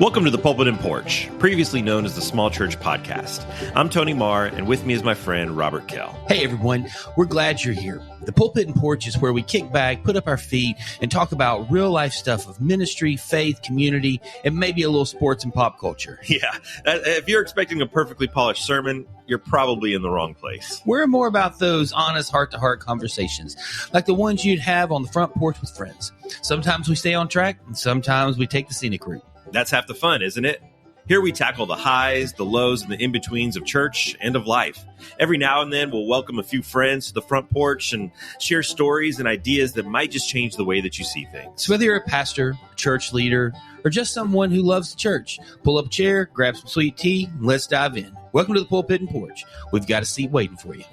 Welcome to the Pulpit Porch, previously known as the Small Church Podcast. I'm Tony Marr, and with me is my friend Robert Kell. Hey everyone, we're glad you're here. The Pulpit Porch is where we kick back, put up our feet, and talk about real life stuff of ministry, faith, community, and maybe a little sports and pop culture. Yeah, if you're expecting a perfectly polished sermon, you're probably in the wrong place. We're more about those honest heart-to-heart conversations, like the ones you'd have on the front porch with friends. Sometimes we stay on track, and sometimes we take the scenic route. That's half the fun, isn't it? Here we tackle the highs, the lows, and the in-betweens of church and of life. Every now and then, we'll welcome a few friends to the front porch and share stories and ideas that might just change the way that you see things. So whether you're a pastor, church leader, or just someone who loves the church, pull up a chair, grab some sweet tea, and let's dive in. Welcome to the Pulpit and Porch. We've got a seat waiting for you.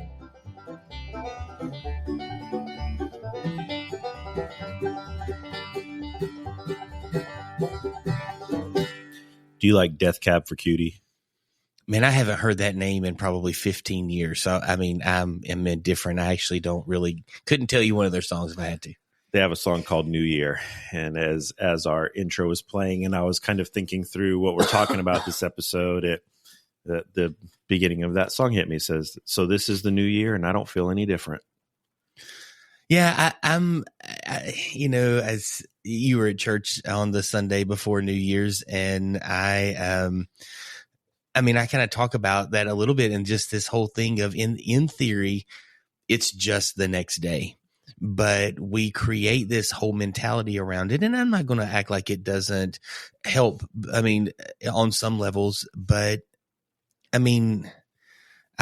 Do you like Death Cab for Cutie? Man, I haven't heard that name in probably 15 years. So, I mean, I'm indifferent. I actually couldn't tell you one of their songs if I had to. They have a song called New Year. And as our intro was playing and I was kind of thinking through what we're talking about this episode, the beginning of that song hit me. It says, so this is the new year and I don't feel any different. Yeah, I'm as you were at church on the Sunday before New Year's, and I kind of talk about that a little bit, and just this whole thing of in theory, it's just the next day, but we create this whole mentality around it, and I'm not going to act like it doesn't help. I mean, on some levels, but I mean,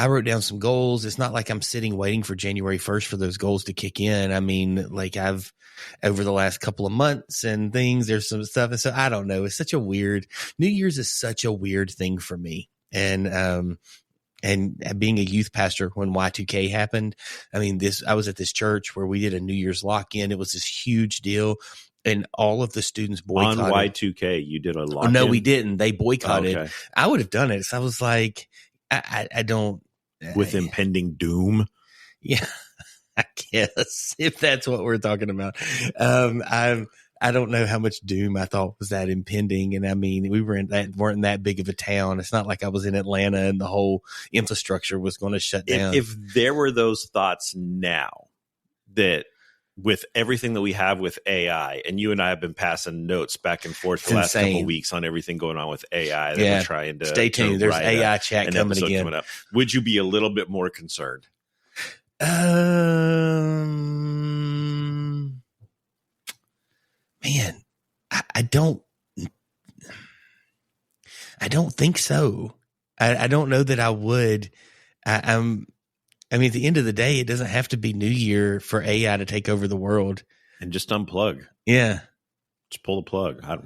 I wrote down some goals. It's not like I'm sitting waiting for January 1st for those goals to kick in. I mean, like I've over the last couple of months and things, there's some stuff. And so I don't know. It's New Year's is such a weird thing for me. And being a youth pastor when Y2K happened, I mean, I was at this church where we did a New Year's lock-in. It was this huge deal. And all of the students boycotted. On Y2K, you did a lock-in? No, we didn't. They boycotted. Oh, okay. I would have done it. So I was like, I don't. With impending doom? Yeah, I guess, if that's what we're talking about. I don't know how much doom I thought was that impending. And I mean, weren't that big of a town. It's not like I was in Atlanta and the whole infrastructure was going to shut down. If there were those thoughts now, that with everything that we have with AI, and you and I have been passing notes back and forth the last couple of weeks on everything going on with AI that we're trying to stay tuned. There's AI chat coming again. Coming up. Would you be a little bit more concerned? Man, I don't think so. I don't know that I would. I mean, at the end of the day, it doesn't have to be New Year for AI to take over the world. And just unplug. Yeah. Just pull the plug. I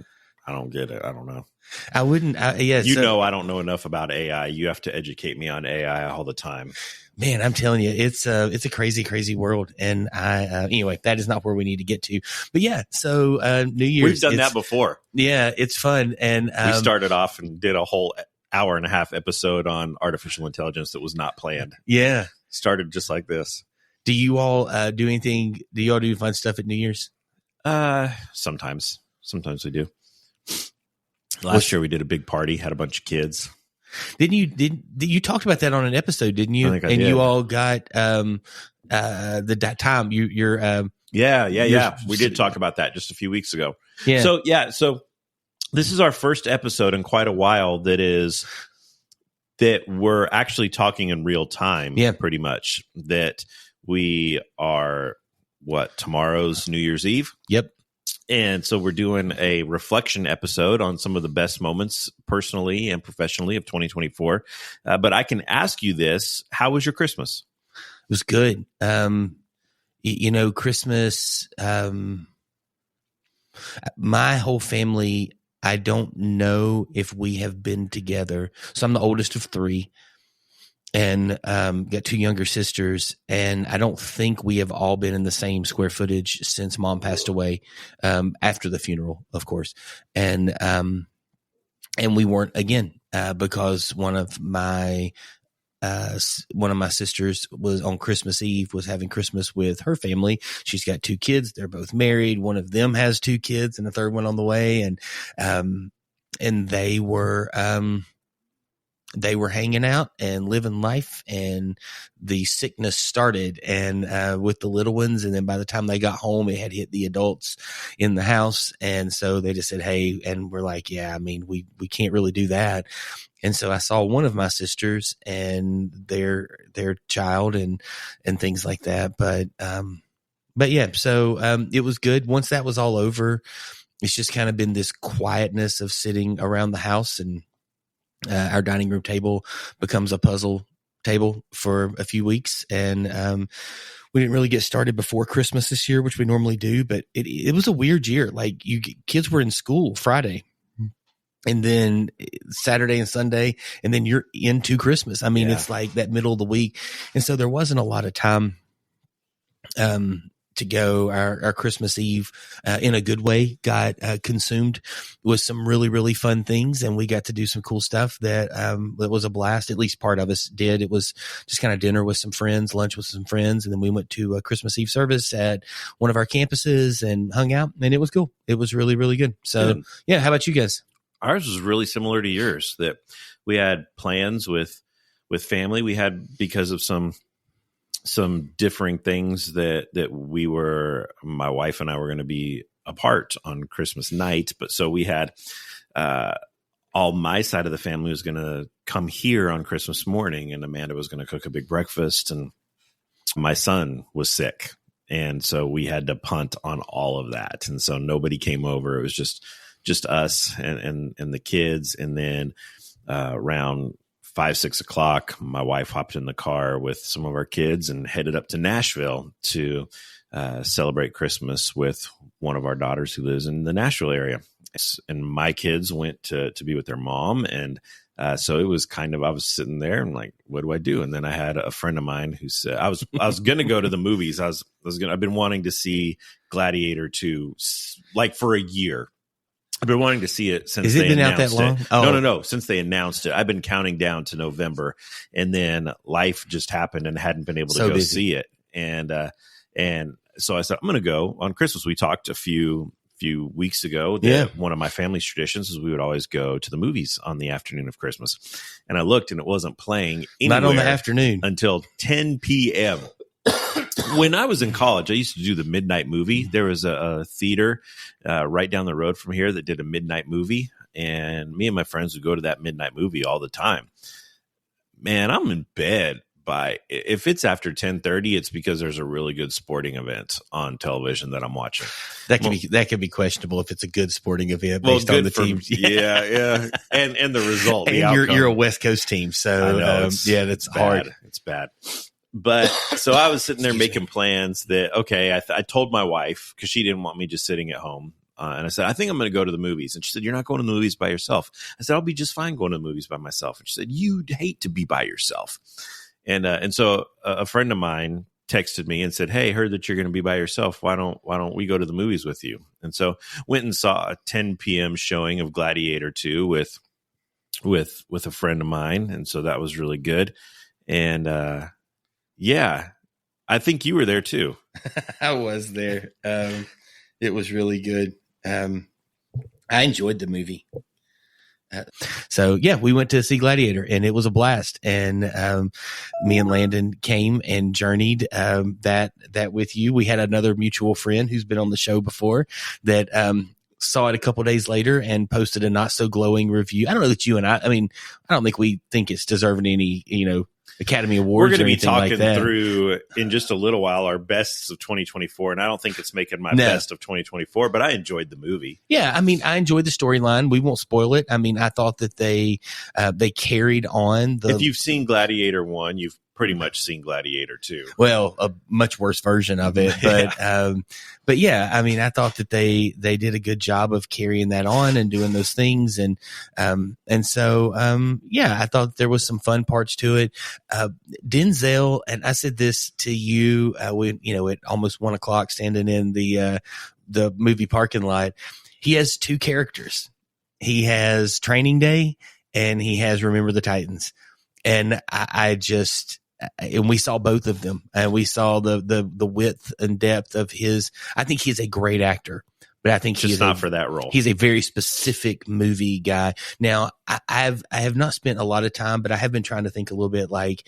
don't get it. I don't know. I wouldn't. I don't know enough about AI. You have to educate me on AI all the time. Man, I'm telling you, it's a crazy, crazy world. And anyway, that is not where we need to get to. But yeah, so New Year's. We've done that before. Yeah, it's fun. And we started off and did a whole hour-and-a-half episode on artificial intelligence that was not planned. Yeah. Started just like this. Do you all do anything? Do you all do fun stuff at New Year's? Sometimes we do. Last year we did a big party, had a bunch of kids. You talked about that on an episode, didn't you? I think I did. You all got the time. Yeah. We did talk about that just a few weeks ago. Yeah. So this is our first episode in quite a while that we're actually talking in real time. Yeah. Pretty much. That we are tomorrow's New Year's Eve. Yep. And so we're doing a reflection episode on some of the best moments personally and professionally of 2024. But I can ask you this. How was your Christmas? It was good. Christmas, my whole family, I don't know if we have been together. So I'm the oldest of three and got two younger sisters. And I don't think we have all been in the same square footage since Mom passed away, after the funeral, of course. And we weren't again, because one of my one of my sisters was on Christmas Eve, was having Christmas with her family. She's got 2 kids. They're both married. One of them has 2 kids and a third one on the way. And they were hanging out and living life, and the sickness started and with the little ones. And then by the time they got home, it had hit the adults in the house. And so they just said, hey, and we're like, yeah, I mean, we can't really do that. And so I saw one of my sisters and their child and things like that. But yeah, so it was good. Once that was all over, it's just kind of been this quietness of sitting around the house, and our dining room table becomes a puzzle table for a few weeks. And we didn't really get started before Christmas this year, which we normally do, but it was a weird year. Like kids were in school Friday, and then Saturday and Sunday, and then you're into Christmas. I mean, It's like that middle of the week. And so there wasn't a lot of time to go. Our Christmas Eve, in a good way, got consumed with some really, really fun things. And we got to do some cool stuff that was a blast. At least part of us did. It was just kind of dinner with some friends, lunch with some friends. And then we went to a Christmas Eve service at one of our campuses and hung out, and it was cool. It was really, really good. So yeah. How about you guys? Ours was really similar to yours, that we had plans with family. We had, because of some differing things that my wife and I were going to be apart on Christmas night. But so we had, all my side of the family was going to come here on Christmas morning, and Amanda was going to cook a big breakfast, and my son was sick. And so we had to punt on all of that. And so nobody came over. It was just us and the kids. And then, around 5-6 o'clock, my wife hopped in the car with some of our kids and headed up to Nashville to celebrate Christmas with one of our daughters who lives in the Nashville area. And my kids went to be with their mom. And so it was kind of, I was sitting there and like, what do I do? And then I had a friend of mine who said, I was going to go to the movies. I've been wanting to see Gladiator 2 like for a year. I've been wanting to see it since they announced it. Has it been out that long? Oh. No. Since they announced it, I've been counting down to November, and then life just happened and hadn't been able to go see it. And so I said, I'm going to go on Christmas. We talked a few weeks ago that one of my family's traditions is we would always go to the movies on the afternoon of Christmas. And I looked, and it wasn't playing anywhere not on the afternoon until 10 p.m. When I was in college, I used to do the midnight movie. There was a theater right down the road from here that did a midnight movie, and me and my friends would go to that midnight movie all the time. Man, I'm in bed if it's after 10:30, it's because there's a really good sporting event on television that I'm watching. That could be questionable if it's a good sporting event based on the teams. Yeah. And the result. And you're a West Coast team, so I know, that's hard. It's bad. But so I was sitting there making plans that, okay, I told my wife, because she didn't want me just sitting at home. And I said, I think I'm going to go to the movies. And she said, you're not going to the movies by yourself. I said, I'll be just fine going to the movies by myself. And she said, you'd hate to be by yourself. And so a friend of mine texted me and said, hey, heard that you're going to be by yourself. Why don't we go to the movies with you? And so went and saw a 10 p.m. showing of Gladiator 2 with a friend of mine. And so that was really good. And, yeah, I think you were there too. I was there. It was really good. I enjoyed the movie. So yeah, we went to see Gladiator, and it was a blast. And me and Landon came and journeyed that with you. We had another mutual friend who's been on the show before that saw it a couple days later and posted a not so glowing review. I don't know that you and I mean, I don't think we think it's deserving any, Academy Awards. We're going to be talking through in just a little while our bests of 2024, and I don't think it's making my best of 2024, but I enjoyed the movie. Yeah, I mean, I enjoyed the storyline. We won't spoil it. I mean, I thought that they carried on the. If you've seen Gladiator 1, you've pretty much seen Gladiator 2. Well, a much worse version of it, but yeah, I mean, I thought that they did a good job of carrying that on and doing those things, and so yeah, I thought there was some fun parts to it. Denzel, and I said this to you when at almost 1 o'clock, standing in the movie parking lot. He has 2 characters. He has Training Day, and he has Remember the Titans. And I just, and we saw both of them, and we saw the width and depth of his. I think he's a great actor, but I think he's not for that role. He's a very specific movie guy. Now, I have not spent a lot of time, but I have been trying to think a little bit like,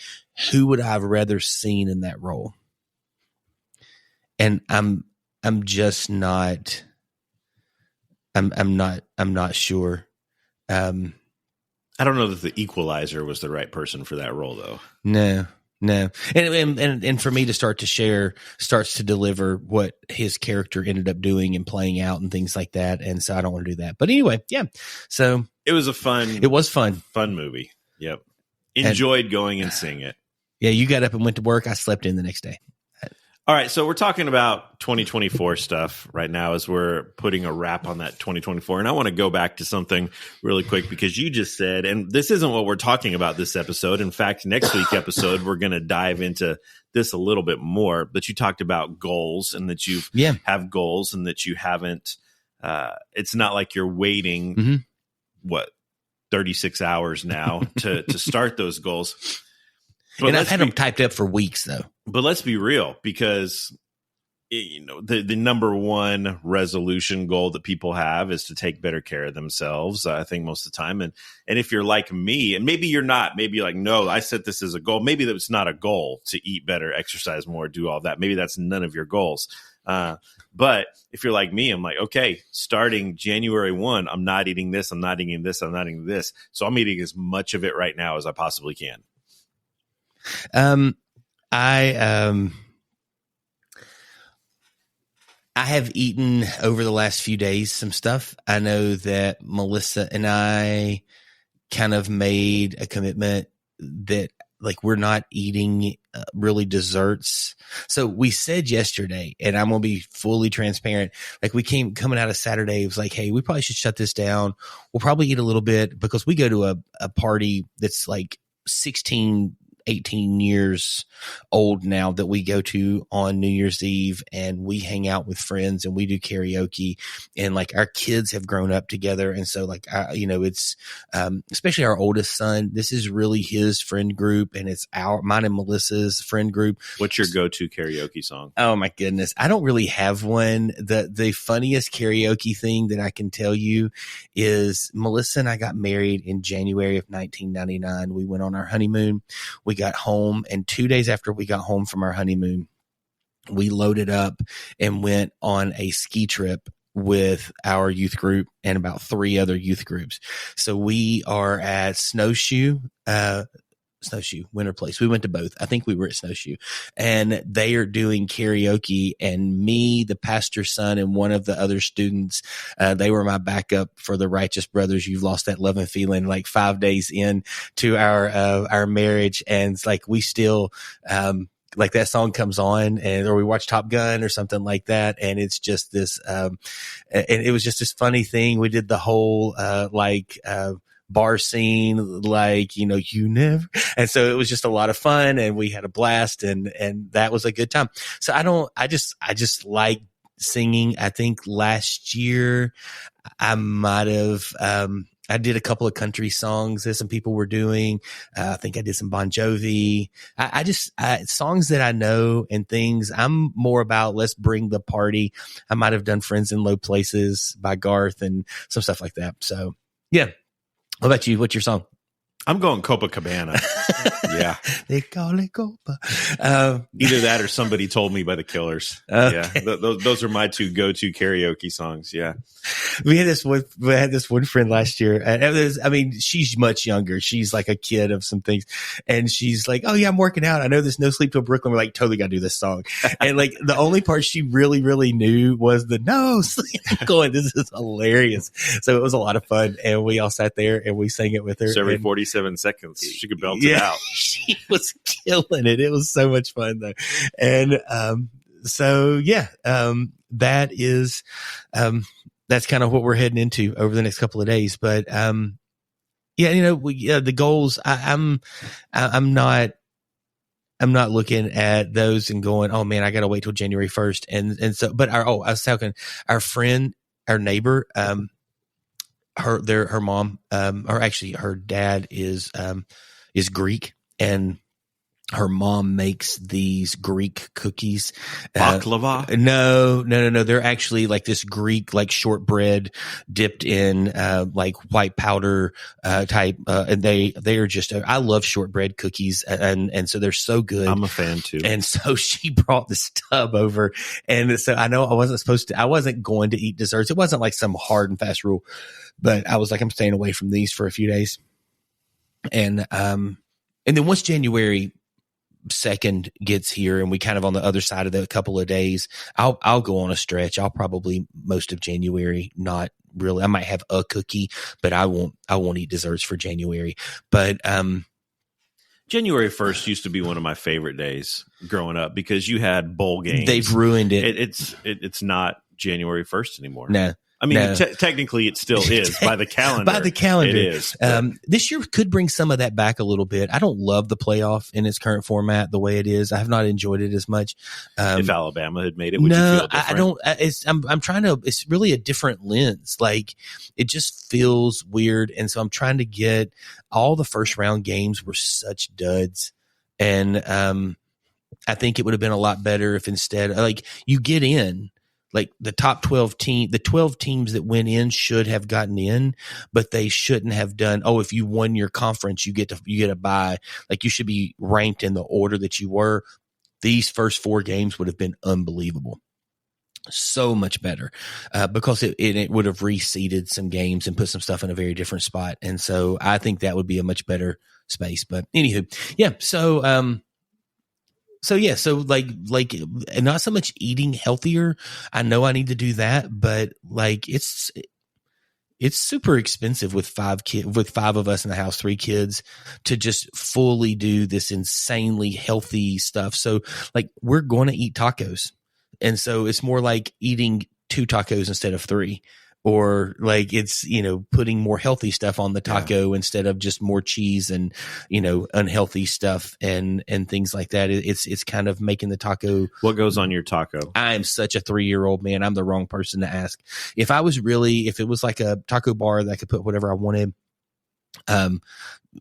who would I have rather seen in that role? And I'm just not. I'm not sure. I don't know that the Equalizer was the right person for that role, though. No. And for me to starts to deliver what his character ended up doing and playing out and things like that. And so I don't want to do that. But anyway, yeah. So it was fun movie. Yep. Enjoyed going and seeing it. Yeah. You got up and went to work. I slept in the next day. All right, so we're talking about 2024 stuff right now as we're putting a wrap on that 2024. And I want to go back to something really quick because you just said, and this isn't what we're talking about this episode. In fact, next week's episode, we're going to dive into this a little bit more. But you talked about goals and that you have goals and that you haven't, it's not like you're waiting, 36 hours now to start those goals. But and I've had them typed up for weeks, though. But let's be real, because the number one resolution goal that people have is to take better care of themselves. I think most of the time, and if you're like me, and maybe you're not, maybe you're like, no, I set this as a goal. Maybe that's not a goal to eat better, exercise more, do all that. Maybe that's none of your goals. But if you're like me, I'm like, okay, starting January 1, I'm not eating this, I'm not eating this, I'm not eating this. So I'm eating as much of it right now as I possibly can. I have eaten over the last few days some stuff. I know that Melissa and I kind of made a commitment that like we're not eating really desserts. So we said yesterday, and I'm going to be fully transparent. Like coming out of Saturday, it was like, hey, we probably should shut this down. We'll probably eat a little bit because we go to a party that's like 18 years old now that we go to on New Year's Eve, and we hang out with friends and we do karaoke, and like our kids have grown up together. And so like, it's, especially our oldest son, this is really his friend group, and it's mine and Melissa's friend group. What's your go-to karaoke song? Oh my goodness. I don't really have one. The funniest karaoke thing that I can tell you is Melissa and I got married in January of 1999. We went on our honeymoon. We got home, and 2 days after we got home from our honeymoon, we loaded up and went on a ski trip with our youth group and about 3 other youth groups. So we are at Snowshoe, Winter Place. We went to both. I think we were at Snowshoe, and they are doing karaoke, and me, the pastor's son, and one of the other students, they were my backup for the Righteous Brothers. You've Lost That Love and Feeling, like 5 days in to our marriage. And it's like, we still, like that song comes on, or we watch Top Gun or something like that. And it's just this, and it was just this funny thing. We did the whole, bar scene, like, you never. And so it was just a lot of fun, and we had a blast, and that was a good time. So I just like singing. I think last year I might have, I did a couple of country songs that some people were doing. I think I did some Bon Jovi. I just songs that I know and things. I'm more about let's bring the party. I might have done Friends in Low Places by Garth and some stuff like that. So yeah. What about you? What's your song? I'm going Copacabana. Yeah. They call it Copa. Either that or Somebody Told Me by the Killers. Okay. Yeah. Those are my two go-to karaoke songs. Yeah. We had this one friend last year. She's much younger. She's like a kid of some things. And she's like, oh yeah, I'm working out. I know this No Sleep Till Brooklyn. We're like, totally got to do this song. And like the only part she really, really knew was the No Sleep. Going, this is hilarious. So it was a lot of fun. And we all sat there and we sang it with her. So every 47 seconds, she could belt it out. She was killing it. It was so much fun though. And, that is, that's kind of what we're heading into over the next couple of days. But, the goals, I'm not looking at those and going, oh man, I got to wait till January 1st. And so, but I was talking, our friend, our neighbor, her mom, or actually her dad is is Greek, and her mom makes these Greek cookies. Baklava? No. They're actually like this Greek, like shortbread dipped in, like white powder, type. And they are just, I love shortbread cookies. And so they're so good. I'm a fan too. And so she brought this tub over. And so I know I wasn't going to eat desserts. It wasn't like some hard and fast rule, but I was like, I'm staying away from these for a few days. And then once January 2nd gets here and we kind of on the other side of the couple of days, I'll go on a stretch. I'll probably most of January, not really. I might have a cookie, but I won't eat desserts for January. But January 1st used to be one of my favorite days growing up because you had bowl games. They've ruined it. It's not January 1st anymore. No. I mean, technically it still is by the calendar. By the calendar. It is. This year could bring some of that back a little bit. I don't love the playoff in its current format the way it is. I have not enjoyed it as much. If Alabama had made it, would you feel different? I don't. I'm trying to, it's really a different lens. Like it just feels weird. And so I'm trying to get all the first round games were such duds. And I think it would have been a lot better if instead, like you get in. Like the top 12 the 12 teams that went in should have gotten in, but they shouldn't have done. Oh, if you won your conference, you get a bye. Like you should be ranked in the order that you were. These first 4 games would have been unbelievable. So much better, because it would have reseeded some games and put some stuff in a very different spot. And so I think that would be a much better space, but anywho, yeah. So like not so much eating healthier. I know I need to do that, but like it's super expensive with 5 of us in the house, 3 kids, to just fully do this insanely healthy stuff. So like we're going to eat tacos. And so it's more like eating 2 tacos instead of 3. Or like it's, putting more healthy stuff on the taco instead of just more cheese and, unhealthy stuff and things like that. It's kind of making the taco. What goes on your taco? I am such a 3-year-old man. I'm the wrong person to ask. If it was like a taco bar that I could put whatever I wanted,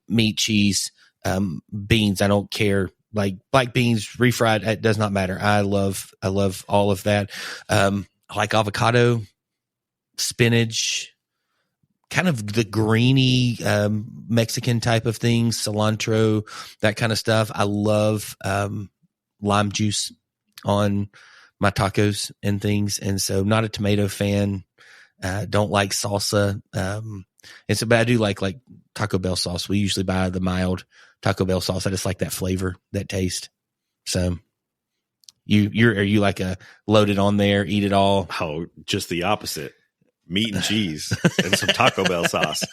meat, cheese, beans, I don't care. Like black beans, refried, it does not matter. I love all of that. I like avocado, spinach, kind of the greeny Mexican type of things, cilantro, that kind of stuff. I love lime juice on my tacos and things. And so not a tomato fan. Don't like salsa. And so, but I do like Taco Bell sauce. We usually buy the mild Taco Bell sauce. I just like that flavor, that taste. So are you like a loaded on there, eat it all? Oh, just the opposite. Meat and cheese and some Taco Bell sauce.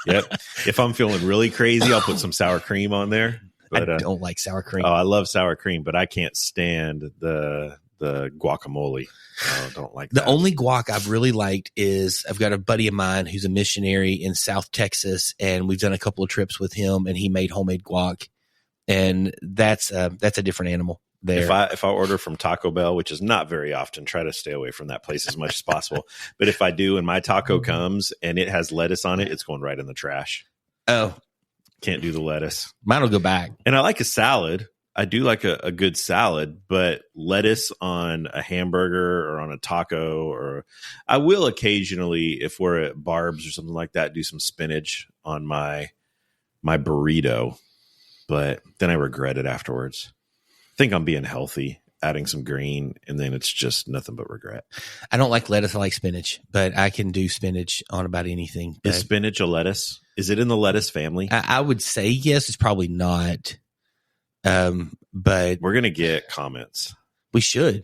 Yep. If I'm feeling really crazy, I'll put some sour cream on there. But, I don't like sour cream. Oh, I love sour cream, but I can't stand the guacamole. I don't like that. The only guac I've really liked is I've got a buddy of mine who's a missionary in South Texas, and we've done a couple of trips with him, and he made homemade guac, and that's a different animal. There. If I order from Taco Bell, which is not very often, try to stay away from that place as much as possible. But if I do and my taco comes and it has lettuce on it, it's going right in the trash. Oh, can't do the lettuce. Mine will go back. And I like a salad. I do like a good salad, but lettuce on a hamburger or on a taco, or I will occasionally, if we're at Barb's or something like that, do some spinach on my burrito. But then I regret it afterwards. Think I'm being healthy, adding some green, and then it's just nothing but regret. I don't like lettuce. I like spinach, but I can do spinach on about anything. Is spinach a lettuce? Is it in the lettuce family? I would say yes. It's probably not. But we're going to get comments. We should.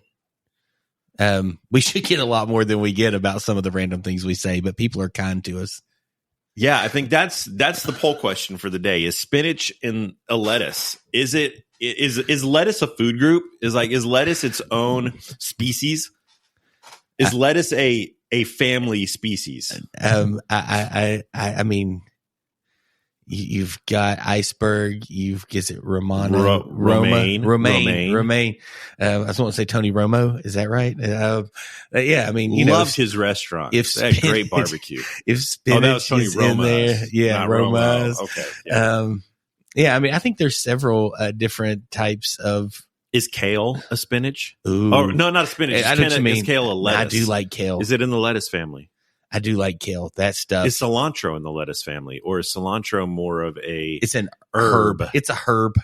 We should get a lot more than we get about some of the random things we say, but people are kind to us. Yeah, I think that's the poll question for the day. Is spinach in a lettuce? Is lettuce a food group? Is lettuce its own species? Is lettuce a family species? I mean, you've got iceberg. Is it Romano? Romaine. I just want to say Tony Romo. Is that right? Yeah. I mean, loved his restaurant. That great barbecue. If spinach that was Tony is in there, yeah, Roma's. Roma's. Okay. Yeah. Yeah, I mean, I think there's several different types of. Is kale a spinach? Ooh. Oh, no, not a spinach. I know what you mean. Is kale a lettuce? I do like kale. Is it in the lettuce family? I do like kale. That stuff. Is cilantro in the lettuce family, or is cilantro more of a? It's an herb. It's a herb.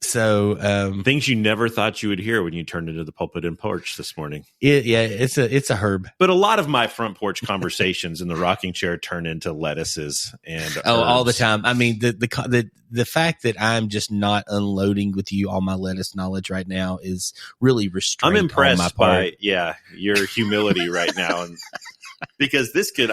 Things you never thought you would hear when you turned into the Pulpit and Porch this morning. It's a herb. But a lot of my front porch conversations in the rocking chair turn into lettuces and herbs. All the time. I mean, the fact that I'm just not unloading with you all my lettuce knowledge right now is really restrained. I'm impressed on my part. by your humility right now, and because this could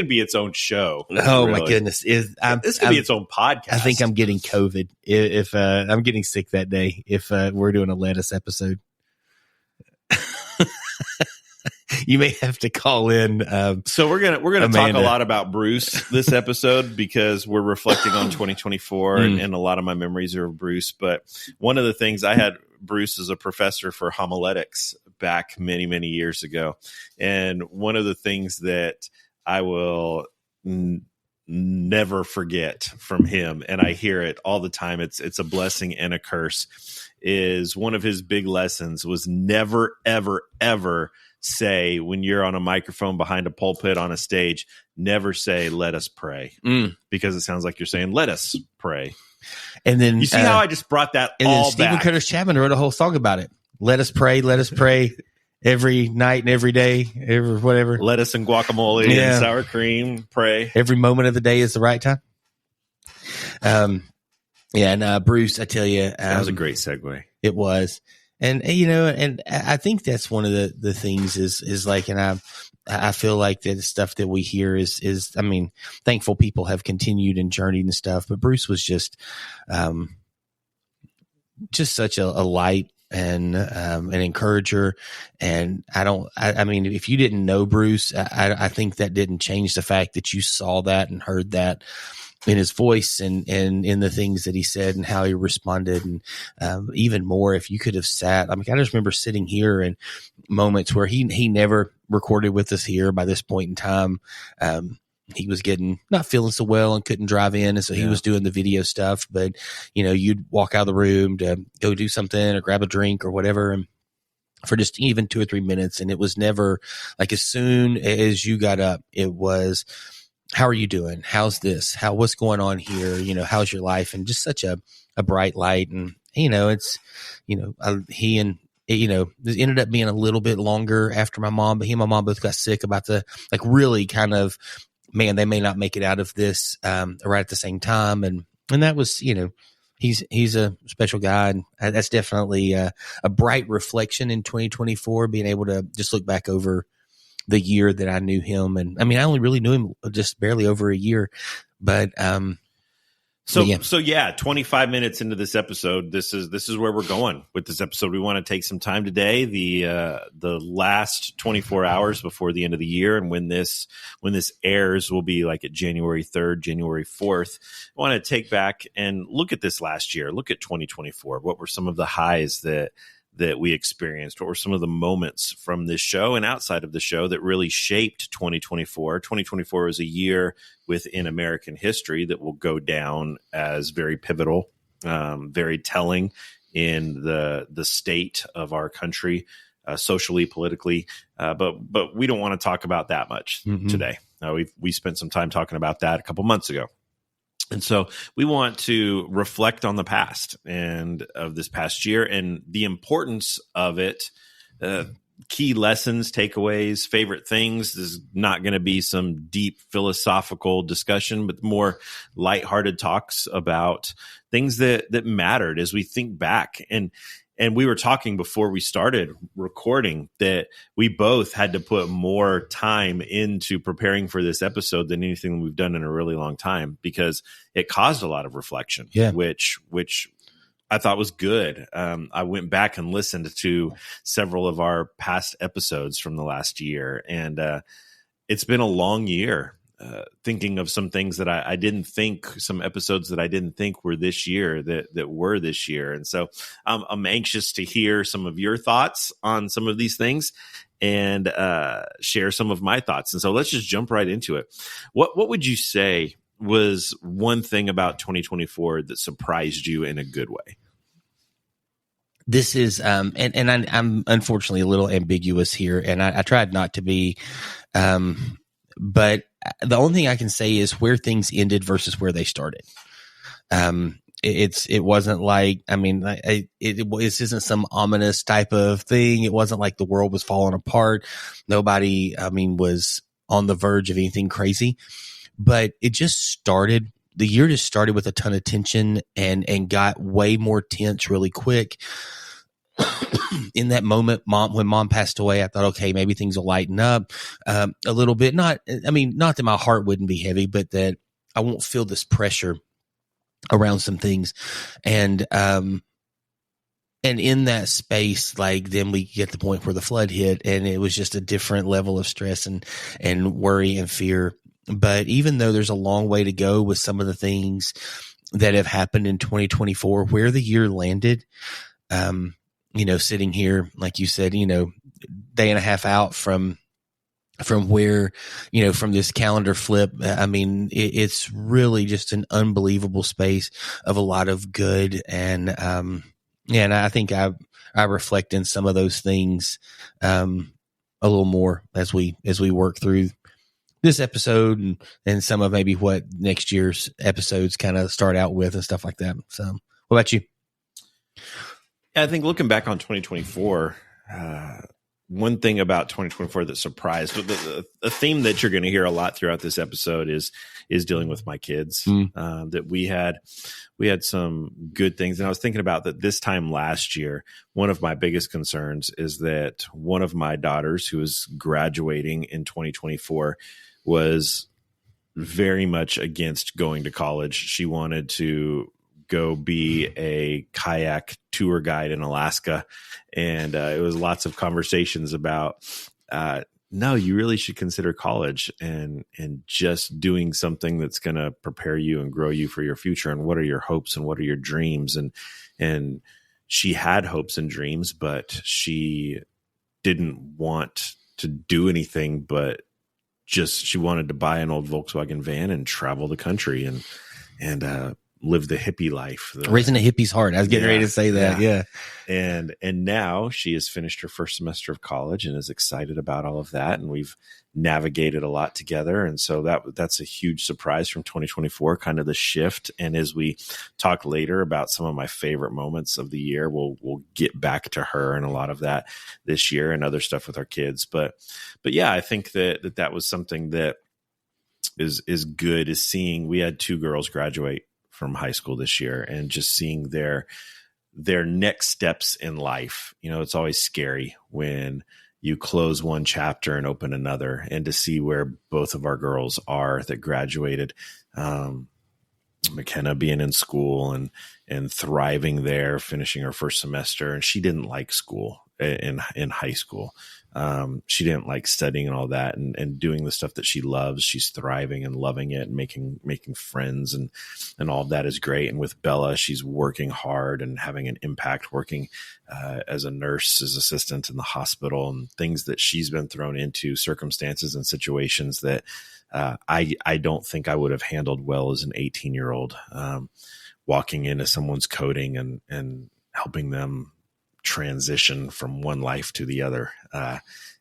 be its own show. Oh really. My goodness! This could be its own podcast. I think I'm getting COVID. If I'm getting sick that day, if we're doing a lettuce episode, you may have to call in. So we're gonna talk a lot about Bruce this episode because we're reflecting on 2024, and a lot of my memories are of Bruce. But one of the things, I had Bruce as a professor for homiletics back many, many years ago, and one of the things that I will never forget from him, and I hear it all the time, it's a blessing and a curse, is one of his big lessons was never, ever, ever say, when you're on a microphone behind a pulpit on a stage, never say, let us pray, because it sounds like you're saying, let us pray. And then you see how I just brought that and all then Stephen back. Curtis Chapman wrote a whole song about it. Let us pray every night and every day, every whatever. Lettuce and guacamole and sour cream, pray. Every moment of the day is the right time. And Bruce, I tell you, that was a great segue. It was. And, and I think that's one of the things is like, and I feel like the stuff that we hear is, I mean, thankful people have continued and journeyed and stuff, but Bruce was just such a light and an encourager. And I mean, if you didn't know Bruce, I think that didn't change the fact that you saw that and heard that in his voice and in the things that he said and how he responded. And even more, if you could have sat, I mean, I just remember sitting here and moments where he never recorded with us here by this point in time. He was not feeling so well and couldn't drive in. And so he was doing the video stuff, but you'd walk out of the room to go do something or grab a drink or whatever. And for just even 2 or 3 minutes. And it was never like, as soon as you got up, it was, how are you doing? How's this? What's going on here? How's your life? And just such a bright light. And, it's, he and, it ended up being a little bit longer after my mom, but he and my mom both got sick about really kind of, man, they may not make it out of this right at the same time. And that was, he's a special guy. And that's definitely a bright reflection in 2024, being able to just look back over the year that I knew him. And I mean, I only really knew him just barely over a year, but, 25 minutes into this episode, this is where we're going with this episode. We want to take some time today, the last 24 hours before the end of the year. And when this airs, will be like at January 3rd, January 4th. I want to take back and look at this last year, look at 2024. What were some of the highs that we experienced? What were some of the moments from this show and outside of the show that really shaped 2024? 2024 is a year within American history that will go down as very pivotal, very telling in the state of our country, socially, politically. But we don't want to talk about that much today. We spent some time talking about that a couple months ago. And so we want to reflect on the past and of this past year and the importance of it, key lessons, takeaways, favorite things. This is not going to be some deep philosophical discussion, but more lighthearted talks about things that mattered as we think back. And we were talking before we started recording that we both had to put more time into preparing for this episode than anything we've done in a really long time, because it caused a lot of reflection, which I thought was good. I went back and listened to several of our past episodes from the last year, and it's been a long year. Thinking of some things that I didn't think, some episodes that I didn't think were this year that were this year. And so I'm anxious to hear some of your thoughts on some of these things and share some of my thoughts. And so let's just jump right into it. What would you say was one thing about 2024 that surprised you in a good way? This is, I'm unfortunately a little ambiguous here, and I tried not to be, but the only thing I can say is where things ended versus where they started. It wasn't like, I mean, this isn't some ominous type of thing. It wasn't like the world was falling apart. Nobody, was on the verge of anything crazy, but it just started. The year just started with a ton of tension and got way more tense really quick. In that moment, when mom passed away, I thought, okay, maybe things will lighten up a little bit. Not that my heart wouldn't be heavy, but that I won't feel this pressure around some things. And in that space, like, then we get the point where the flood hit, and it was just a different level of stress and worry and fear. But even though there's a long way to go with some of the things that have happened in 2024, where the year landed, sitting here, like you said, day and a half out from where, from this calendar flip, it's really just an unbelievable space of a lot of good. And, and I think I reflect in some of those things, a little more as we work through this episode and some of maybe what next year's episodes kind of start out with and stuff like that. So what about you? I think looking back on 2024, one thing about 2024 that surprised, but the theme that you're going to hear a lot throughout this episode is dealing with my kids. That we had some good things, and I was thinking about that this time last year. One of my biggest concerns is that one of my daughters, who is graduating in 2024, was very much against going to college. She wanted to go be a kayak tour guide in Alaska. And it was lots of conversations about, no, you really should consider college and just doing something that's going to prepare you and grow you for your future. And what are your hopes and what are your dreams? And she had hopes and dreams, but she didn't want to do anything but she wanted to buy an old Volkswagen van and travel the country and live the hippie life. Raising a hippie's heart. I was getting ready to say that. Yeah. And now she has finished her first semester of college and is excited about all of that. And we've navigated a lot together. And so that's a huge surprise from 2024, kind of the shift. And as we talk later about some of my favorite moments of the year, we'll get back to her and a lot of that this year and other stuff with our kids. But yeah, I think that was something that is good, is seeing, we had 2 girls graduate from high school this year, and just seeing their next steps in life. It's always scary when you close one chapter and open another, and to see where both of our girls are that graduated, McKenna being in school and thriving there, finishing her first semester. And she didn't like school in high school. She didn't like studying and all that, and doing the stuff that she loves. She's thriving and loving it and making friends and all of that is great. And with Bella, she's working hard and having an impact, working as a nurse's assistant in the hospital, and things that she's been thrown into, circumstances and situations that I don't think I would have handled well as an 18-year-old, walking into someone's coding and helping them transition from one life to the other,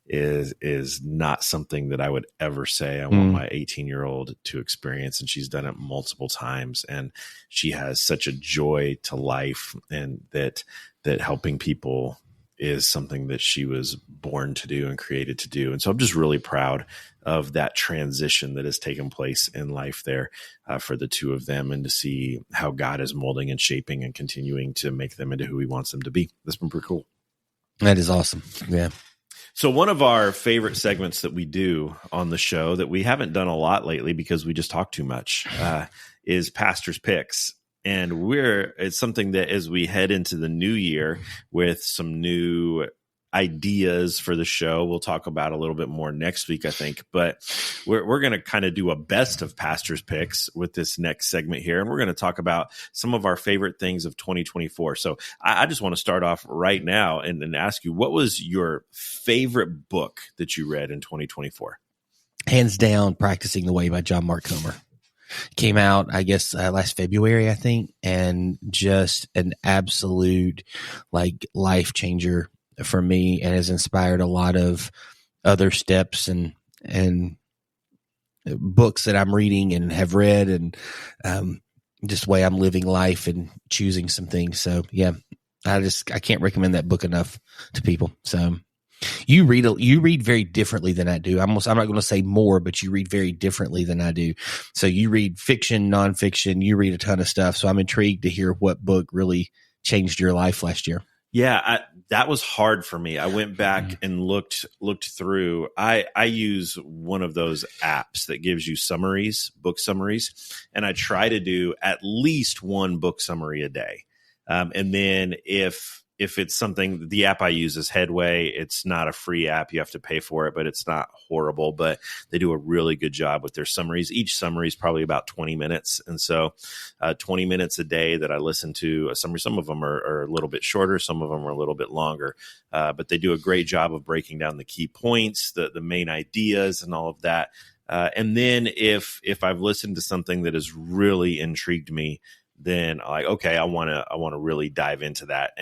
is not something that I would ever say I want my 18-year-old to experience. And she's done it multiple times, and she has such a joy to life, and that helping people is something that she was born to do and created to do. And so I'm just really proud of that transition that has taken place in life there, for the 2 of them, and to see how God is molding and shaping and continuing to make them into who he wants them to be. That's been pretty cool. That is awesome. Yeah. So one of our favorite segments that we do on the show that we haven't done a lot lately because we just talk too much, is Pastor's Picks. And it's something that as we head into the new year with some new ideas for the show, we'll talk about a little bit more next week, I think. But we're going to kind of do a best of Pastor's Picks with this next segment here. And we're going to talk about some of our favorite things of 2024. So I just want to start off right now and ask you, what was your favorite book that you read in 2024? Hands down, Practicing the Way by John Mark Comer. Came out, I guess, last February, I think, and just an absolute like life changer for me, and has inspired a lot of other steps and books that I'm reading and have read, and just the way I'm living life and choosing some things. So yeah, I can't recommend that book enough to people. So you read very differently than I do. I'm not going to say more, but you read very differently than I do. So you read fiction, nonfiction, you read a ton of stuff. So I'm intrigued to hear what book really changed your life last year. Yeah, that was hard for me. I went back and looked through. I use one of those apps that gives you summaries, book summaries, and I try to do at least one book summary a day. And then if it's something, the app I use is Headway. It's not a free app. You have to pay for it, but it's not horrible. But they do a really good job with their summaries. Each summary is probably about 20 minutes. And so 20 minutes a day that I listen to a summary. Some of them are a little bit shorter. Some of them are a little bit longer. But they do a great job of breaking down the key points, the main ideas and all of that. And then if I've listened to something that has really intrigued me, then like, okay, I want to really dive into that.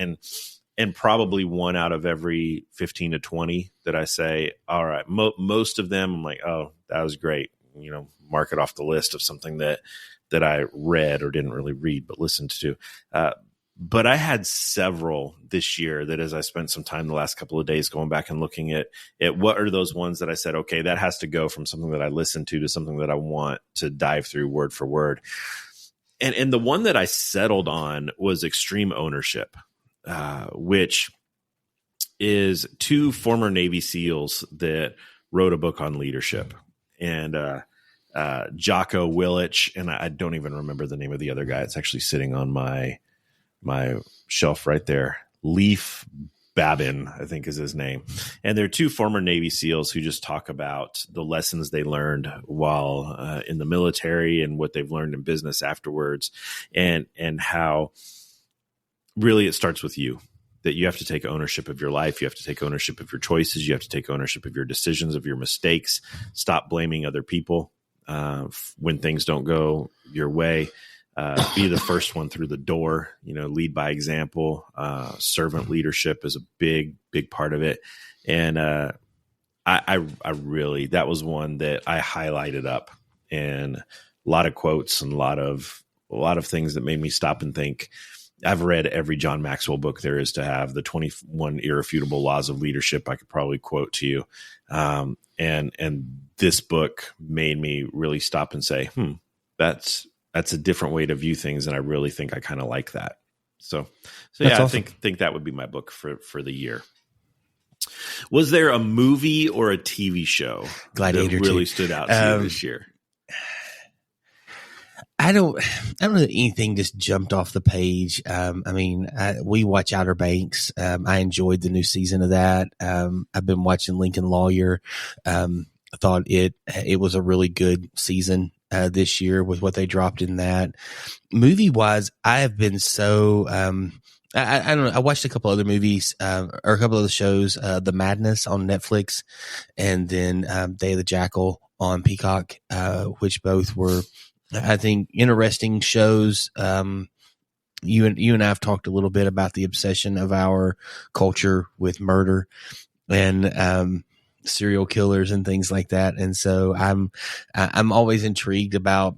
And probably one out of every 15 to 20 that I say, all right, most of them I'm like, oh, that was great. Mark it off the list of something that I read or didn't really read, but listened to. But I had several this year that as I spent some time the last couple of days going back and looking at what are those ones that I said, okay, that has to go from something that I listened to something that I want to dive through word for word. And the one that I settled on was Extreme Ownership, which is two former Navy SEALs that wrote a book on leadership. And Jocko Willich, and I don't even remember the name of the other guy. It's actually sitting on my shelf right there. Leif Babin, I think is his name. And they're two former Navy SEALs who just talk about the lessons they learned while in the military and what they've learned in business afterwards, and how really it starts with you, that you have to take ownership of your life. You have to take ownership of your choices. You have to take ownership of your decisions, of your mistakes. Stop blaming other people when things don't go your way. Be the first one through the door, lead by example. Servant leadership is a big, big part of it. And I really, that was one that I highlighted up, and a lot of quotes and a lot of things that made me stop and think. I've read every John Maxwell book there is to have. The 21 Irrefutable Laws of Leadership I could probably quote to you. And this book made me really stop and say, that's a different way to view things, and I really think I kind of like that. So yeah, awesome. I think that would be my book for the year. Was there a movie or a TV show Gladiator that really stood out to you this year? I don't know that anything just jumped off the page. We watch Outer Banks. I enjoyed the new season of that. I've been watching Lincoln Lawyer. I thought it was a really good season this year with what they dropped in that. Movie wise, I have been so I don't know. I watched a couple other movies or a couple of the shows, The Madness on Netflix, and then Day of the Jackal on Peacock, which both were, I think, interesting shows. You and I have talked a little bit about the obsession of our culture with murder and serial killers and things like that. And so I'm always intrigued about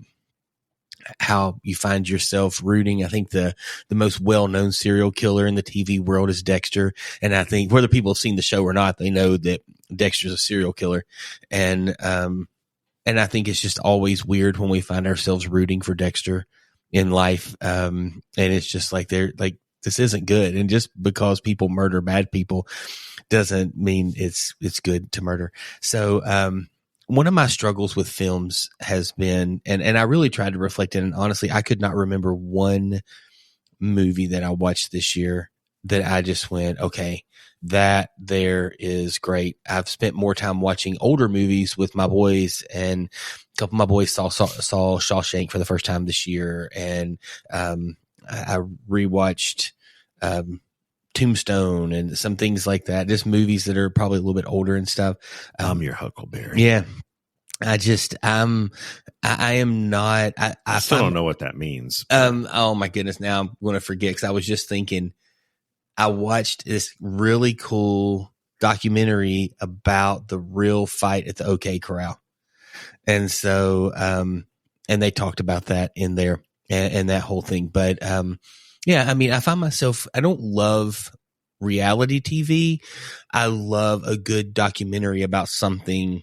how you find yourself rooting. I think the most well-known serial killer in the TV world is Dexter. And I think whether people have seen the show or not, they know that Dexter's a serial killer. And I think it's just always weird when we find ourselves rooting for Dexter in life. And it's just like, they're like, this isn't good. And just because people murder bad people doesn't mean it's good to murder. So, one of my struggles with films has been, and I really tried to reflect it. And honestly, I could not remember one movie that I watched this year that I just went, okay, that there is great. I've spent more time watching older movies with my boys, and a couple of my boys saw Shawshank for the first time this year. And, I rewatched, Tombstone and some things like that, just movies that are probably a little bit older and stuff. I'm your Huckleberry. Yeah. I am not. I still don't know what that means. Oh my goodness! Now I'm going to forget because I was just thinking. I watched this really cool documentary about the real fight at the OK Corral, and so and they talked about that in there and that whole thing. But yeah, I mean, I find myself. I don't love reality TV. I love a good documentary about something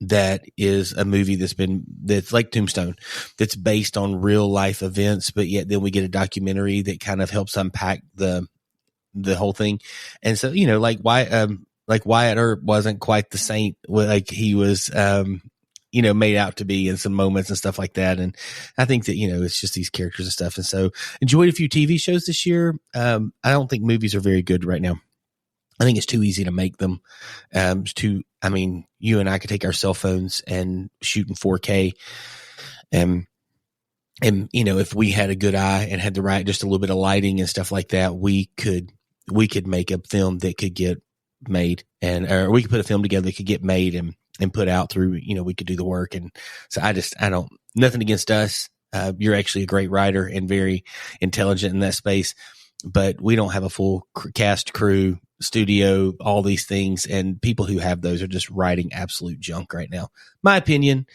that is a movie that's like Tombstone, that's based on real life events, but yet then we get a documentary that kind of helps unpack the whole thing. And so, you know, like Wyatt Earp wasn't quite the saint like he was, you know, made out to be in some moments and stuff like that. And I think that, you know, it's just these characters and stuff. And so enjoyed a few TV shows this year. I don't think movies are very good right now. I think it's too easy to make them. I mean, you and I could take our cell phones and shoot in 4K. And, you know, if we had a good eye and had the right, just a little bit of lighting and stuff like that, we could make a film that could get made, or we could put a film together that could get made and put out through, you know, we could do the work. And so nothing against us. You're actually a great writer and very intelligent in that space, but we don't have a full cast, crew, studio, all these things, and people who have those are just writing absolute junk right now. My opinion,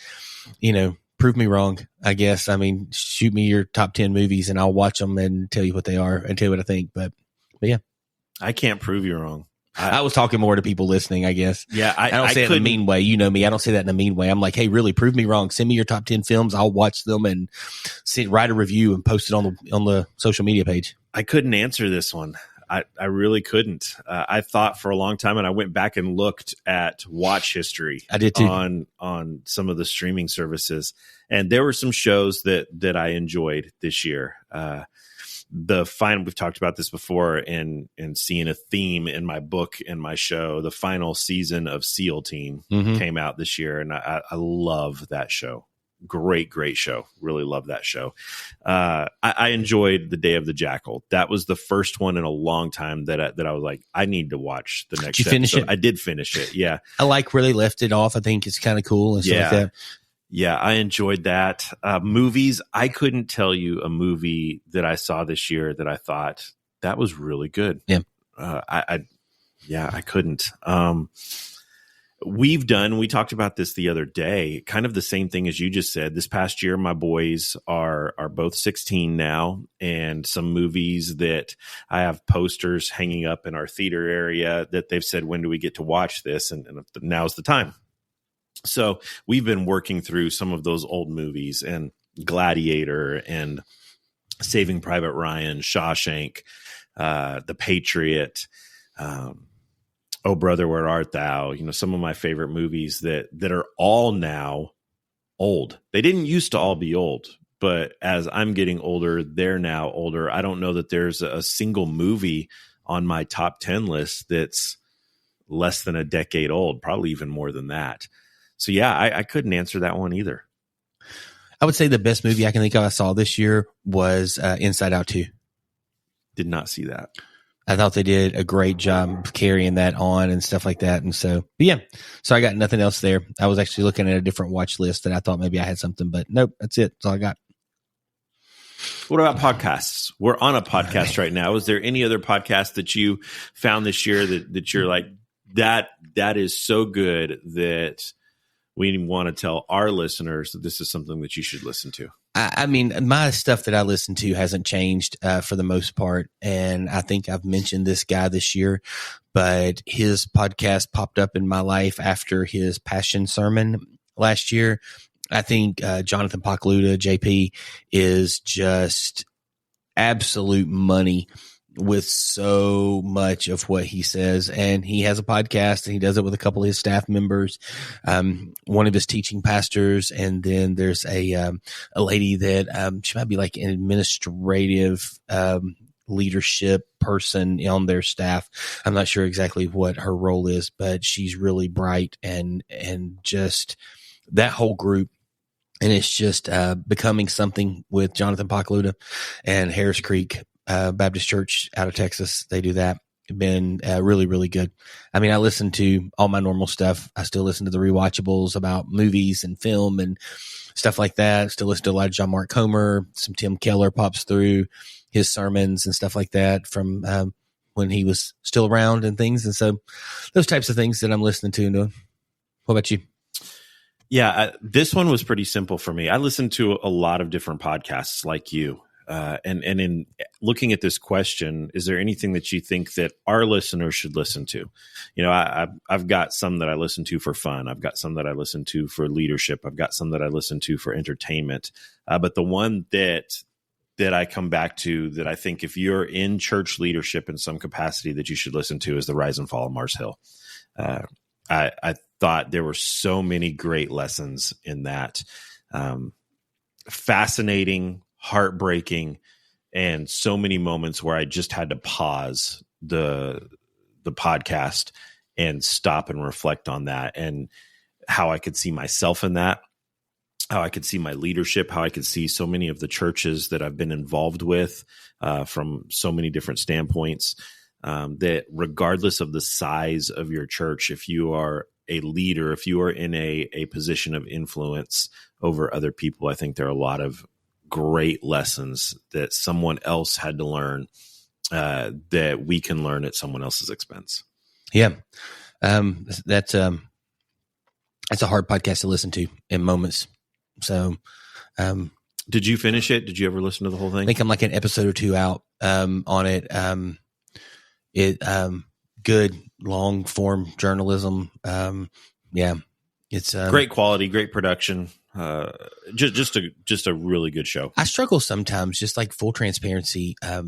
you know, prove me wrong, I guess. I mean, shoot me your top 10 movies and I'll watch them and tell you what they are and tell you what I think. But yeah, I can't prove you wrong. I was talking more to people listening, I guess. Yeah, I don't say it in a mean way. You know me. I don't say that in a mean way. I'm like, hey, really, prove me wrong. Send me your top 10 films. I'll watch them and write a review and post it on the social media page. I couldn't answer this one. I really couldn't. I thought for a long time, and I went back and looked at watch history. I did too. On some of the streaming services, and there were some shows that I enjoyed this year. We've talked about this before, and seeing a theme in my book and my show. The final season of SEAL Team came out this year, and I love that show. Great show. Really love that show. I enjoyed The Day of the Jackal. That was the first one in a long time that I was like, I need to watch the next. Did you finish it? I did finish it. Yeah. I like where they left it off. I think it's kind of cool and stuff like that. Yeah, I enjoyed that. Movies, I couldn't tell you a movie that I saw this year that I thought that was really good. Yeah. I couldn't. We talked about this the other day, kind of the same thing as you just said. This past year, my boys are both 16 now, and some movies that I have posters hanging up in our theater area that they've said, when do we get to watch this? And now's the time. So we've been working through some of those old movies, and Gladiator and Saving Private Ryan, Shawshank, The Patriot, Oh Brother, Where Art Thou? You know, some of my favorite movies that are all now old. They didn't used to all be old, but as I'm getting older, they're now older. I don't know that there's a single movie on my top 10 list that's less than a decade old, probably even more than that. So yeah, I couldn't answer that one either. I would say the best movie I can think of I saw this year was Inside Out 2. Did not see that. I thought they did a great job of carrying that on and stuff like that. And so, but yeah, so I got nothing else there. I was actually looking at a different watch list that I thought maybe I had something, but nope, that's it. That's all I got. What about podcasts? We're on a podcast right now. Is there any other podcast that you found this year that you're like, that is so good that we want to tell our listeners that this is something that you should listen to? I mean, my stuff that I listen to hasn't changed for the most part. And I think I've mentioned this guy this year, but his podcast popped up in my life after his Passion sermon last year. I think Jonathan Pocluda, JP, is just absolute money with so much of what he says. And he has a podcast and he does it with a couple of his staff members, one of his teaching pastors. And then there's a lady that she might be like an administrative leadership person on their staff. I'm not sure exactly what her role is, but she's really bright and just that whole group. And it's just becoming something with Jonathan Pocluda and Harris Creek Baptist Church out of Texas. They do that. been really, really good. I mean, I listen to all my normal stuff. I still listen to the rewatchables about movies and film and stuff like that. Still listen to a lot of John Mark Comer. Some Tim Keller pops through his sermons and stuff like that from when he was still around and things. And so those types of things that I'm listening to. What about you? Yeah, this one was pretty simple for me. I listened to a lot of different podcasts like you. And in looking at this question, is there anything that you think that our listeners should listen to? You know, I've got some that I listen to for fun. I've got some that I listen to for leadership. I've got some that I listen to for entertainment. But the one that I come back to that I think if you're in church leadership in some capacity that you should listen to is The Rise and Fall of Mars Hill. I thought there were so many great lessons in that. Fascinating, heartbreaking, and so many moments where I just had to pause the podcast and stop and reflect on that and how I could see myself in that, how I could see my leadership, how I could see so many of the churches that I've been involved with from so many different standpoints, that regardless of the size of your church, if you are a leader, if you are in a position of influence over other people, I think there are a lot of great lessons that someone else had to learn that we can learn at someone else's expense. Yeah. That's a hard podcast to listen to in moments. So, did you finish it? Did you ever listen to the whole thing? I think I'm like an episode or two out, on it. Good long form journalism. Yeah, it's great quality, great production. Just a really good show. I struggle sometimes, just like full transparency. I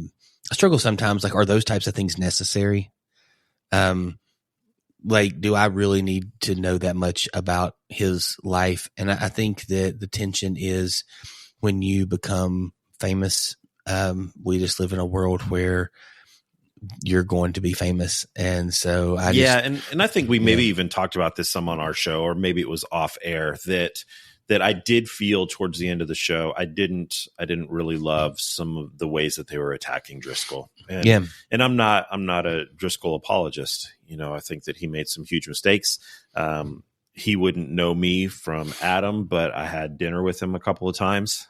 struggle sometimes, like, are those types of things necessary? Like, do I really need to know that much about his life? And I think that the tension is when you become famous. We just live in a world where you're going to be famous. And so and I think we maybe even talked about this some on our show, or maybe it was off air, that I did feel towards the end of the show, I didn't really love some of the ways that they were attacking Driscoll. And I'm not a Driscoll apologist. You know, I think that he made some huge mistakes. He wouldn't know me from Adam, but I had dinner with him a couple of times.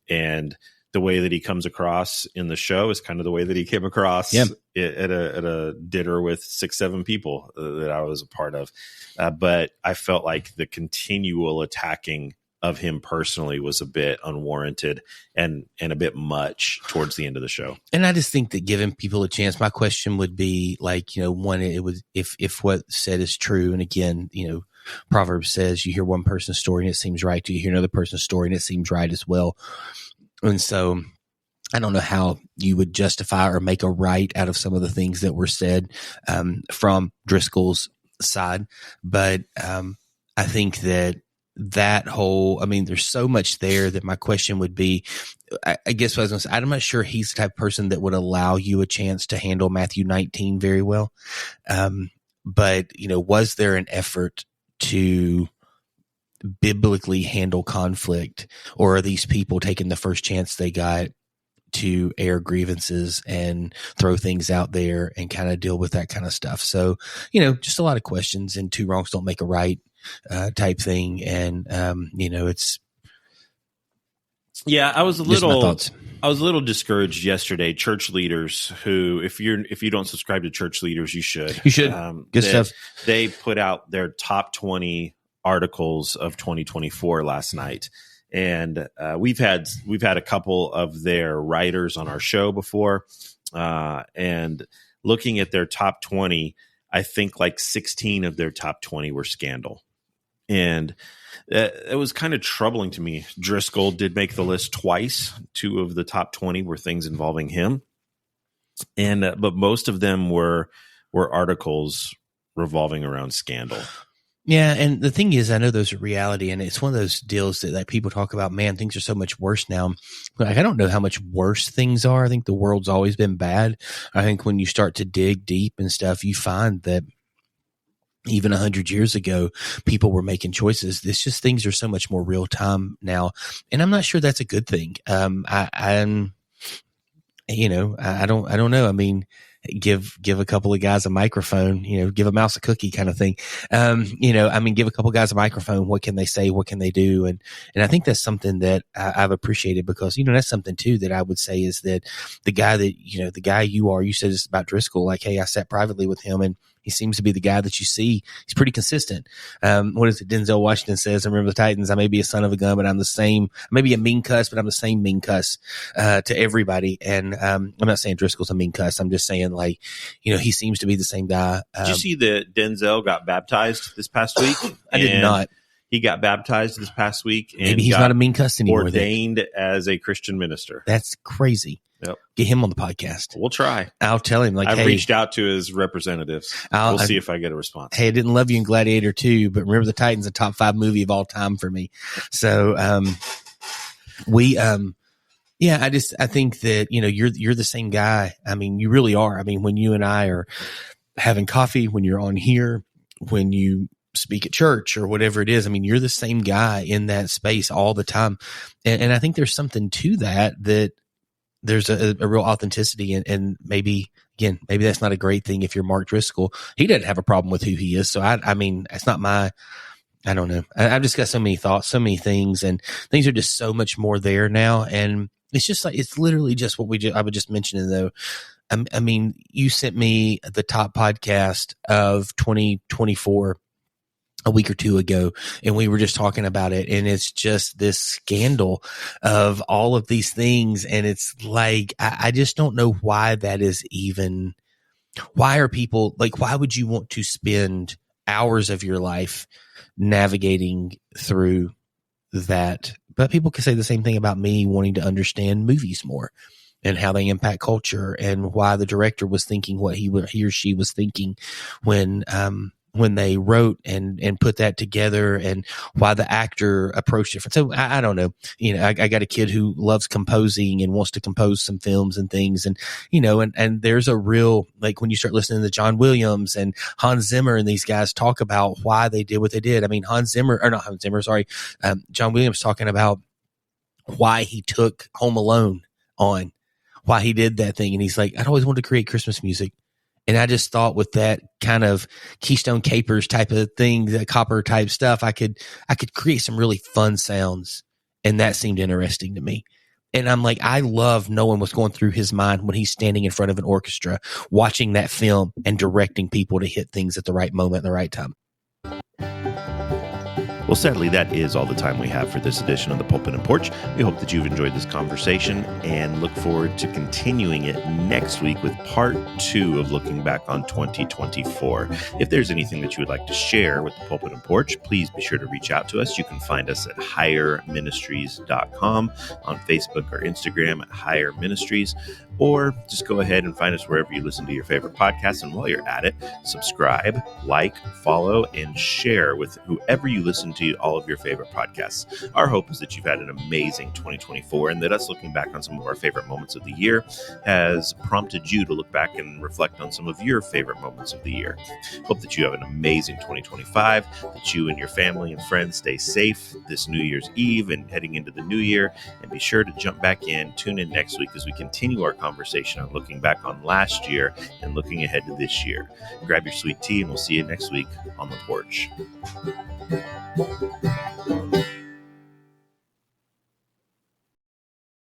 And the way that he comes across in the show is kind of the way that he came across at a dinner with 6-7 people that I was a part of. But I felt like the continual attacking of him personally was a bit unwarranted and a bit much towards the end of the show. And I just think that giving people a chance, my question would be like, you know, one, it was, if what said is true. And again, you know, Proverbs says you hear one person's story and it seems right to you, hear another person's story and it seems right as well. And so I don't know how you would justify or make a right out of some of the things that were said from Driscoll's side. But I think that whole, I mean, there's so much there that my question would be, I guess what I was going to say, I'm not sure he's the type of person that would allow you a chance to handle Matthew 19 very well. But, you know, was there an effort to biblically handle conflict, or are these people taking the first chance they got to air grievances and throw things out there and kind of deal with that kind of stuff? So, you know, just a lot of questions, and two wrongs don't make a right type thing. And, you know, it's, I was a little discouraged yesterday. Church leaders who, if you don't subscribe to Church Leaders, you should. Good stuff. They put out their top 20 articles of 2024 last night. And we've had a couple of their writers on our show before. And looking at their top 20, I think like 16 of their top 20 were scandal. And it was kind of troubling to me. Driscoll did make the list twice. 2 of the top 20 were things involving him. And but most of them were articles revolving around scandal. Yeah, and the thing is, I know those are reality, and it's one of those deals that people talk about, man, things are so much worse now. But I don't know how much worse things are. I think the world's always been bad. I think when you start to dig deep and stuff, you find that even 100 years ago, people were making choices. It's just things are so much more real time now. And I'm not sure that's a good thing. I don't know. I mean, give a couple of guys a microphone, give a mouse a cookie kind of thing. Give a couple guys a microphone. What can they say? What can they do? And I think that's something that I've appreciated, because, that's something too that I would say is that the guy you said this about Driscoll, like, hey, I sat privately with him and he seems to be the guy that you see. He's pretty consistent. What is it? Denzel Washington says, I remember the Titans, I may be a son of a gun, but I'm the same. I may be a mean cuss, but I'm the same mean cuss to everybody. And I'm not saying Driscoll's a mean cuss. I'm just saying, like, he seems to be the same guy. Did you see that Denzel got baptized this past week? I did not. He got baptized this past week. And maybe he's not a mean cuss anymore. Ordained as a Christian minister. That's crazy. Yep. Get him on the podcast. We'll try. I'll tell him, like, I've reached out to his representatives. We'll see if I get a response. Hey, I didn't love you in Gladiator 2, but Remember the Titans, a top 5 movie of all time for me. So, I think that, you're the same guy. I mean, you really are. I mean, when you and I are having coffee, when you're on here, when you speak at church or whatever it is, I mean, you're the same guy in that space all the time. And I think there's something to that there's a real authenticity, and maybe that's not a great thing if you're Mark Driscoll. He doesn't have a problem with who he is. So I mean, it's not I don't know. I've just got so many thoughts, so many things, and things are just so much more there now. And it's just like, it's literally just what I was just mentioning though. I mean, you sent me the top podcast of 2024 a week or two ago, and we were just talking about it, and it's just this scandal of all of these things. And it's like, I just don't know why that is even, why are people like, why would you want to spend hours of your life navigating through that? But people can say the same thing about me wanting to understand movies more and how they impact culture, and why the director was thinking what he or she was thinking when they wrote and put that together, and why the actor approached it. So I don't know. I got a kid who loves composing and wants to compose some films and things. And, and there's a real, like, when you start listening to John Williams and Hans Zimmer and these guys talk about why they did what they did. I mean, John Williams talking about why he took Home Alone on, why he did that thing. And he's like, I'd always wanted to create Christmas music. And I just thought with that kind of Keystone Capers type of thing, that copper type stuff, I could create some really fun sounds. And that seemed interesting to me. And I'm like, I love knowing what's going through his mind when he's standing in front of an orchestra, watching that film and directing people to hit things at the right moment, at the right time. Well, sadly, that is all the time we have for this edition of the Pulpit and Porch. We hope that you've enjoyed this conversation and look forward to continuing it next week with part 2 of looking back on 2024. If there's anything that you would like to share with the Pulpit and Porch, please be sure to reach out to us. You can find us at higherministries.com, on Facebook or Instagram at Higher Ministries, or just go ahead and find us wherever you listen to your favorite podcasts. And while you're at it, subscribe, like, follow, and share with whoever you listen to all of your favorite podcasts. Our hope is that you've had an amazing 2024, and that us looking back on some of our favorite moments of the year has prompted you to look back and reflect on some of your favorite moments of the year. Hope that you have an amazing 2025, that you and your family and friends stay safe this New Year's Eve and heading into the new year. And be sure to jump back in, tune in next week as we continue our conversation on looking back on last year and looking ahead to this year. Grab your sweet tea, and we'll see you next week on the porch.